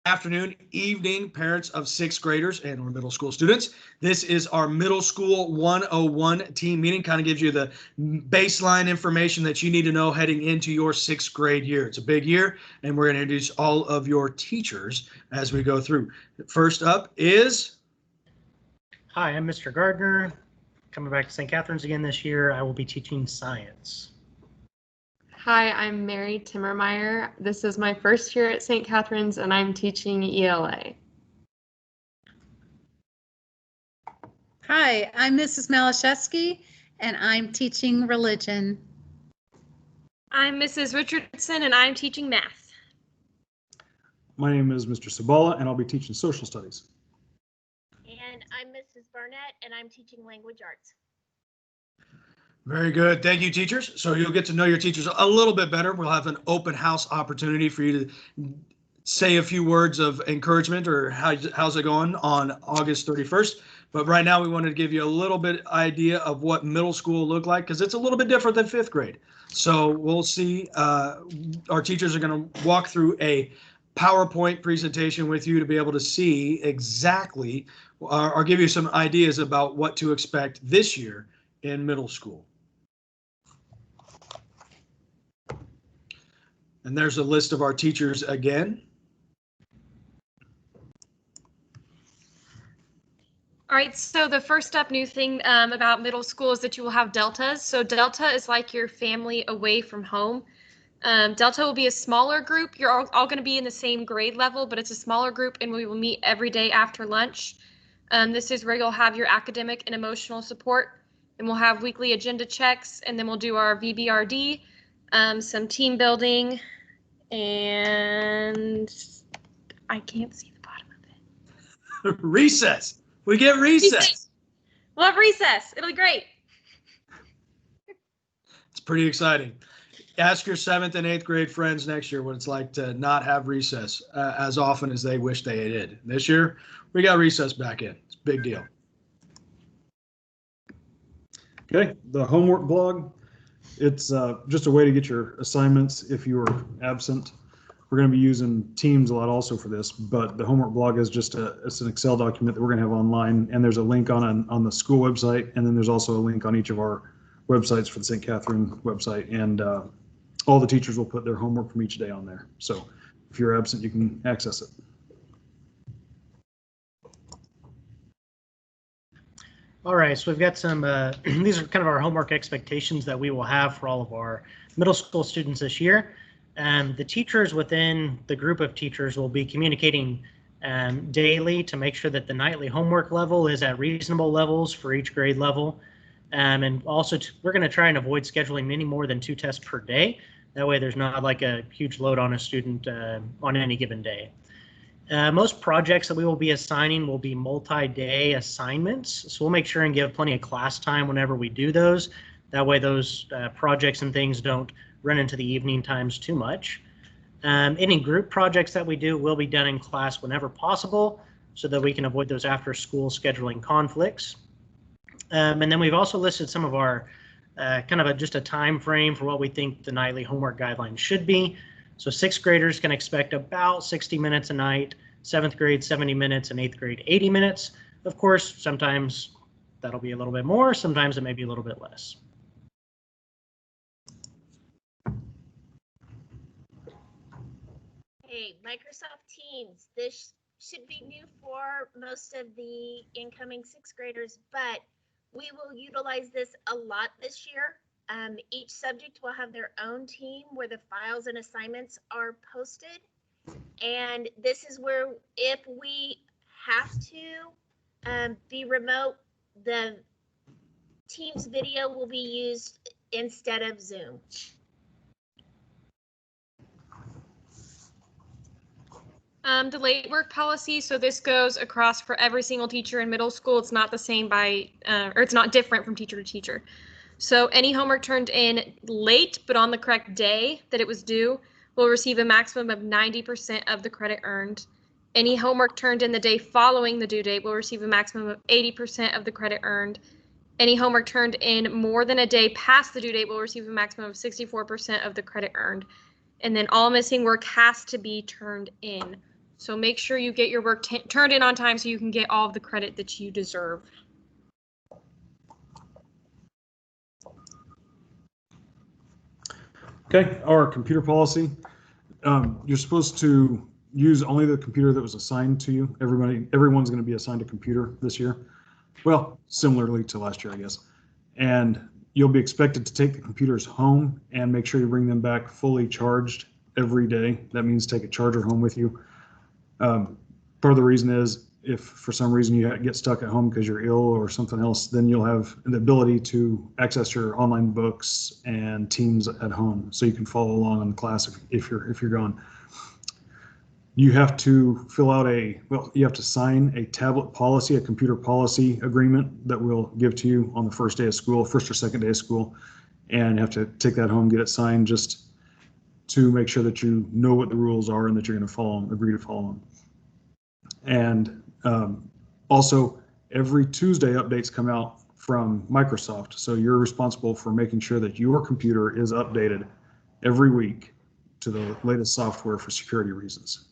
afternoon, evening, parents of sixth graders and or middle school students. This is our Middle School 101 team meeting. Kind of gives you the baseline information that you need to know heading into your sixth grade year. It's a big year, and we're going to introduce all of your teachers as we go through. First up is... Hi, I'm Mr. Gardner. Coming back to St. Catherine's again this year. I will be teaching science. Hi, I'm Mary Timmermeyer. This is my first year at St. Catherine's and I'm teaching ELA. Hi, I'm Mrs. Malashevsky and I'm teaching religion. I'm Mrs. Richardson and I'm teaching math. My name is Mr. Sabala and I'll be teaching social studies. And I'm Mrs. Barnett and I'm teaching language arts. Very good. Thank you, teachers. So you'll get to know your teachers a little bit better. We'll have an open house opportunity for you to say a few words of encouragement or how's it going on August 31st. But right now we wanted to give you a little bit idea of what middle school looked like because it's a little bit different than fifth grade. So we'll see. Our teachers are going to walk through a PowerPoint presentation with you to be able to see exactly or give you some ideas about what to expect this year in middle school. And there's a list of our teachers again. All right, so the first up new thing about middle school is that you will have deltas. So delta is like your family away from home. Delta will be a smaller group. You're all going to be in the same grade level, but it's a smaller group and we will meet every day after lunch. This is where you'll have your academic and emotional support, and we'll have weekly agenda checks, and then we'll do our VBRD, some team building, and I can't see the bottom of it. Recess. We get recess. We'll have recess. It'll be great. It's pretty exciting. Ask your 7th and 8th grade friends next year what it's like to not have recess as often as they wish they did. This year, we got recess back in. It's a big deal. Okay, the homework blog. It's just a way to get your assignments if you are absent. We're going to be using Teams a lot also for this, but the homework blog is just it's an Excel document that we're going to have online, and there's a link on the school website, and then there's also a link on each of our websites for the St. Catherine website, and all the teachers will put their homework from each day on there. So if you're absent, you can access it. All right, so we've got some, these are kind of our homework expectations that we will have for all of our middle school students this year. The teachers within the group of teachers will be communicating daily to make sure that the nightly homework level is at reasonable levels for each grade level. And also we're going to try and avoid scheduling many more than 2 tests per day. That way there's not like a huge load on a student on any given day. Most projects that we will be assigning will be multi-day assignments. So we'll make sure and give plenty of class time whenever we do those. That way those projects and things don't run into the evening times too much. Any group projects that we do will be done in class whenever possible so that we can avoid those after school scheduling conflicts. And then we've also listed some of our kind of just a time frame for what we think the nightly homework guidelines should be. So 6th graders can expect about 60 minutes a night, 7th grade 70 minutes, and 8th grade 80 minutes. Of course, sometimes that'll be a little bit more, sometimes it may be a little bit less. Hey, Microsoft Teams. This should be new for most of the incoming 6th graders, but we will utilize this a lot this year. Each subject will have their own team where the files and assignments are posted. And this is where if we have to be remote, the Teams video will be used instead of Zoom. Delayed work policy. So this goes across for every single teacher in middle school. It's not the same or it's not different from teacher to teacher. So any homework turned in late, but on the correct day that it was due, will receive a maximum of 90% of the credit earned. Any homework turned in the day following the due date will receive a maximum of 80% of the credit earned. Any homework turned in more than a day past the due date will receive a maximum of 64% of the credit earned. And then all missing work has to be turned in. So make sure you get your work turned in on time so you can get all of the credit that you deserve. Okay, our computer policy. You're supposed to use only the computer that was assigned to you. Everyone's going to be assigned a computer this year. Well, similarly to last year, I guess. And you'll be expected to take the computers home and make sure you bring them back fully charged every day. That means take a charger home with you. Part of the reason is if for some reason you get stuck at home because you're ill or something else, then you'll have the ability to access your online books and Teams at home, so you can follow along in the class if you're gone. You have to fill out you have to sign a tablet policy, a computer policy agreement that we'll give to you on the first day of school, first or second day of school, and you have to take that home, get it signed, just to make sure that you know what the rules are and that you're going to follow them, agree to follow them. And also, every Tuesday updates come out from Microsoft, so you're responsible for making sure that your computer is updated every week to the latest software for security reasons.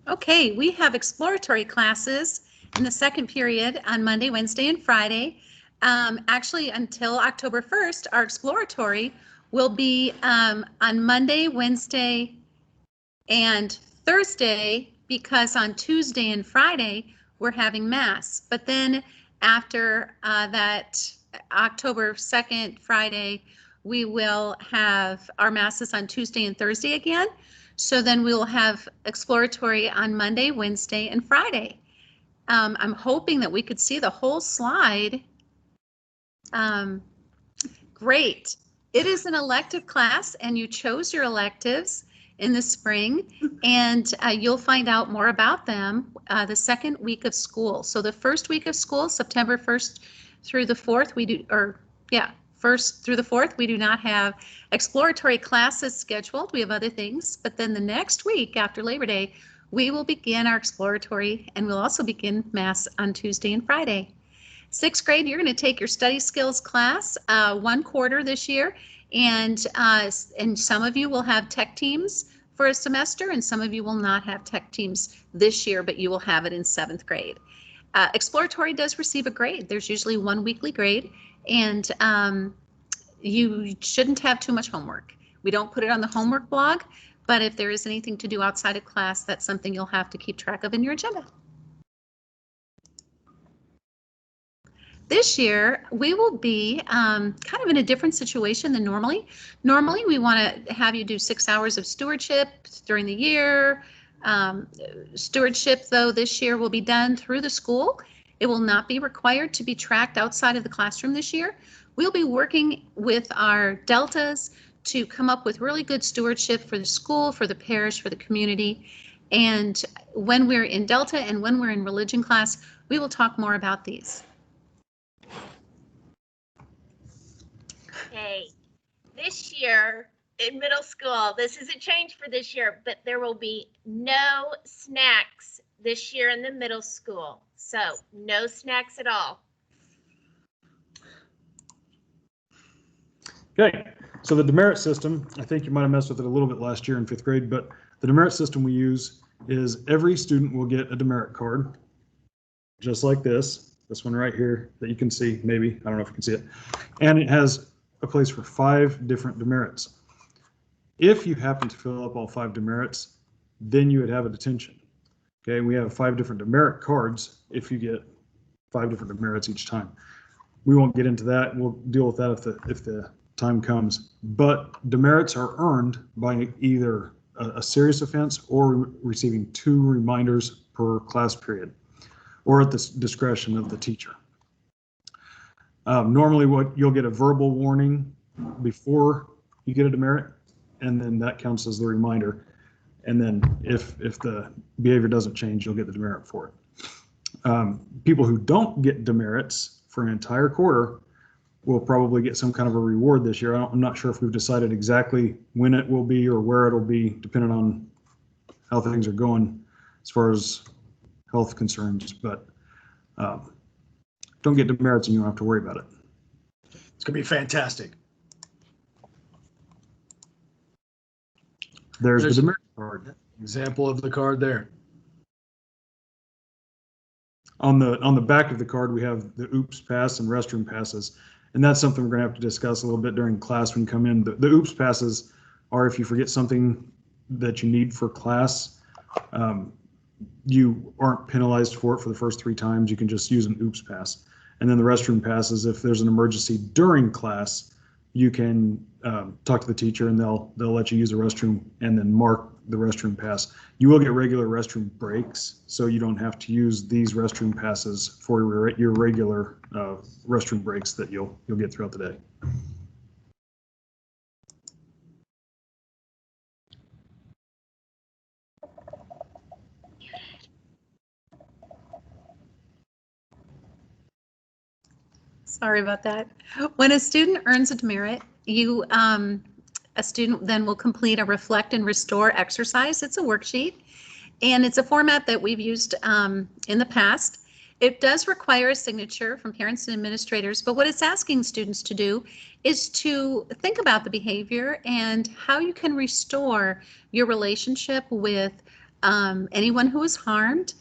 Okay, we have exploratory classes in the second period on Monday, Wednesday, and Friday. Actually, until October 1st, our exploratory will be on Monday, Wednesday, and Thursday, because on Tuesday and Friday, we're having Mass. But then after that October 2nd, Friday, we will have our Masses on Tuesday and Thursday again. So then we will have exploratory on Monday, Wednesday, and Friday. I'm hoping that we could see the whole slide. Great. It is an elective class, and you chose your electives in the spring, and you'll find out more about them the second week of school. So the first week of school, September 1st through the 4th, 1st through the 4th, we do not have exploratory classes scheduled. We have other things, but then the next week after Labor Day, we will begin our exploratory, and we'll also begin Mass on Tuesday and Friday. 6th grade, you're going to take your study skills class 1 quarter this year, and some of you will have tech teams for a semester, and some of you will not have tech teams this year, but you will have it in 7th grade. Exploratory does receive a grade. There's usually 1 weekly grade, and you shouldn't have too much homework. We don't put it on the homework blog, but if there is anything to do outside of class, that's something you'll have to keep track of in your agenda. This year, we will be kind of in a different situation than normally. Normally, we want to have you do 6 hours of stewardship during the year. Stewardship, though, this year will be done through the school. It will not be required to be tracked outside of the classroom this year. We'll be working with our deltas to come up with really good stewardship for the school, for the parish, for the community. And when we're in Delta and when we're in religion class, we will talk more about these. Okay, this year in middle school, this is a change for this year, but there will be no snacks this year in the middle school. So no snacks at all. Okay, so the demerit system, I think you might have messed with it a little bit last year in 5th grade, but the demerit system we use is every student will get a demerit card, just like this one right here that you can see, maybe, I don't know if you can see it. And it has a place for 5 different demerits. If you happen to fill up all 5 demerits, then you would have a detention. Okay, we have 5 different demerit cards if you get 5 different demerits each time. We won't get into that. We'll deal with that if the time comes. But demerits are earned by either a serious offense or receiving 2 reminders per class period, or at the discretion of the teacher. Normally, you'll get a verbal warning before you get a demerit, and then that counts as the reminder. And then if the behavior doesn't change, you'll get the demerit for it. People who don't get demerits for an entire quarter will probably get some kind of a reward this year. I'm not sure if we've decided exactly when it will be or where it'll be, depending on how things are going as far as health concerns, but don't get demerits and you don't have to worry about it. It's going to be fantastic. There's the There's- demerit card. Example of the card there. On the back of the card, we have the OOPS pass and restroom passes. And that's something we're going to have to discuss a little bit during class when you come in. The OOPS passes are if you forget something that you need for class, you aren't penalized for it for the first 3 times. You can just use an OOPS pass. And then the restroom passes, if there's an emergency during class, you can talk to the teacher and they'll let you use the restroom and then mark the restroom pass. You will get regular restroom breaks, so you don't have to use these restroom passes for your regular restroom breaks that you'll get throughout the day. Sorry about that. When a student earns a demerit, a student then will complete a reflect and restore exercise. It's a worksheet, and it's a format that we've used in the past. It does require a signature from parents and administrators, but what it's asking students to do is to think about the behavior and how you can restore your relationship with anyone who was harmed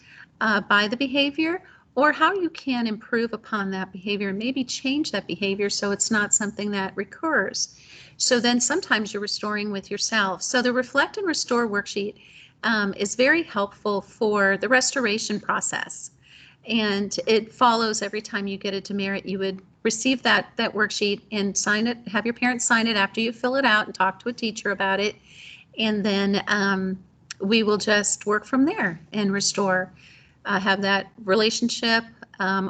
by the behavior, or how you can improve upon that behavior and maybe change that behavior so it's not something that recurs. So then sometimes you're restoring with yourself. So the Reflect and Restore worksheet is very helpful for the restoration process. And it follows every time you get a demerit, you would receive that worksheet and sign it, have your parents sign it after you fill it out and talk to a teacher about it. And then we will just work from there and restore. Have that relationship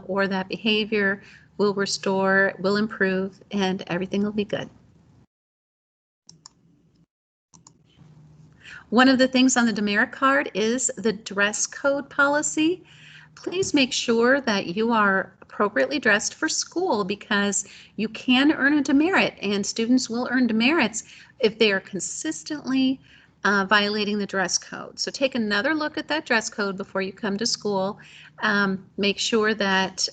or that behavior will restore, will improve, and everything will be good. One of the things on the demerit card is the dress code policy. Please make sure that you are appropriately dressed for school, because you can earn a demerit, and students will earn demerits if they are consistently violating the dress code. So take another look at that dress code before you come to school. Make sure that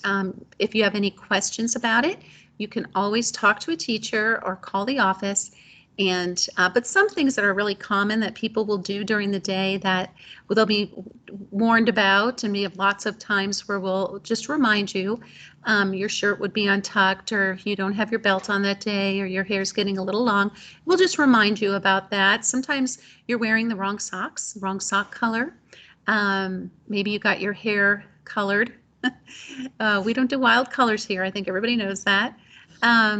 if you have any questions about it, you can always talk to a teacher or call the office. And but some things that are really common that people will do during the day that they'll be warned about, and we have lots of times where we'll just remind you your shirt would be untucked, or if you don't have your belt on that day, or your hair's getting a little long, we'll just remind you about that. Sometimes you're wearing the wrong socks, wrong sock color. Maybe you got your hair colored. We don't do wild colors here. I think everybody knows that.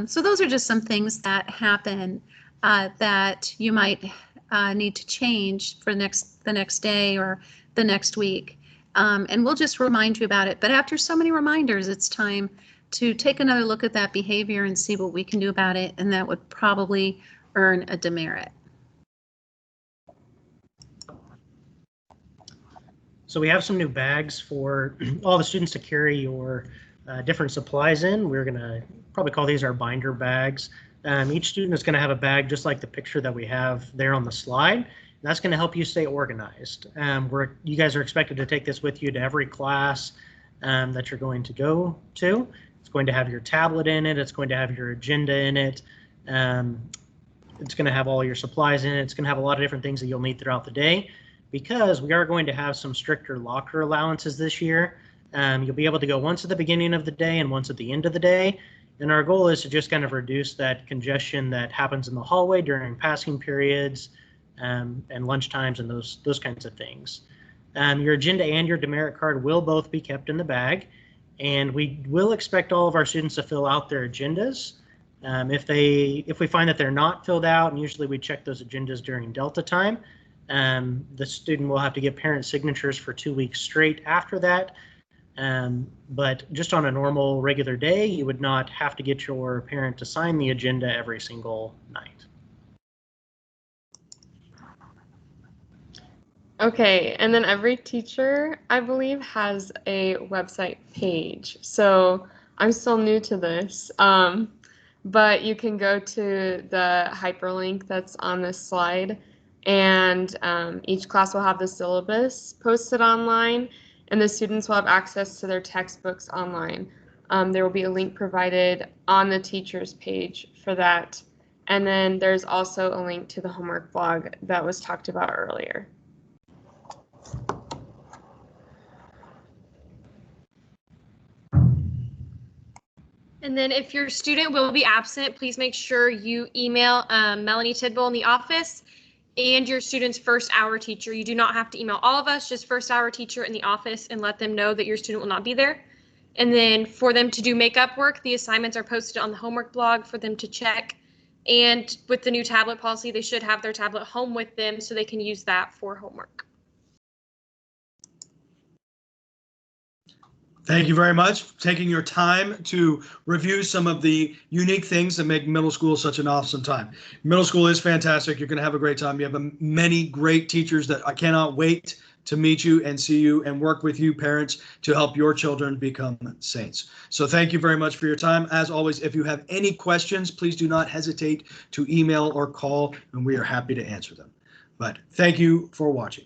So those are just some things that happen that you might need to change for the next day or the next week. And we'll just remind you about it. But after so many reminders, it's time to take another look at that behavior and see what we can do about it. And that would probably earn a demerit. So we have some new bags for all the students to carry your different supplies in. We're going to probably call these our binder bags. Each student is going to have a bag just like the picture that we have there on the slide. And that's going to help you stay organized. You guys are expected to take this with you to every class that you're going to go to. It's going to have your tablet in it. It's going to have your agenda in it. It's going to have all your supplies in it. It's going to have a lot of different things that you'll need throughout the day, because we are going to have some stricter locker allowances this year. You'll be able to go once at the beginning of the day and once at the end of the day. And our goal is to just kind of reduce that congestion that happens in the hallway during passing periods and lunch times and those kinds of things. Your agenda and your demerit card will both be kept in the bag, and we will expect all of our students to fill out their agendas. If we find that they're not filled out, and usually we check those agendas during Delta time, the student will have to get parent signatures for 2 weeks straight after that. But just on a normal regular day, you would not have to get your parent to sign the agenda every single night. Okay, and then every teacher, I believe, has a website page. So I'm still new to this, but you can go to the hyperlink that's on this slide, and each class will have the syllabus posted online, and the students will have access to their textbooks online. There will be a link provided on the teacher's page for that And then there's also a link to the homework blog that was talked about earlier. And then if your student will be absent, please make sure you email Melanie Tidwell in the office and your student's first hour teacher. You do not have to email all of us, just first hour teacher in the office, and let them know that your student will not be there. And then for them to do makeup work, the assignments are posted on the homework blog for them to check. And with the new tablet policy, they should have their tablet home with them so they can use that for homework. Thank you very much for taking your time to review some of the unique things that make middle school such an awesome time. Middle school is fantastic. You're going to have a great time. You have many great teachers that I cannot wait to meet you and see you and work with you, parents, to help your children become saints. So thank you very much for your time. As always, if you have any questions, please do not hesitate to email or call, and we are happy to answer them. But thank you for watching.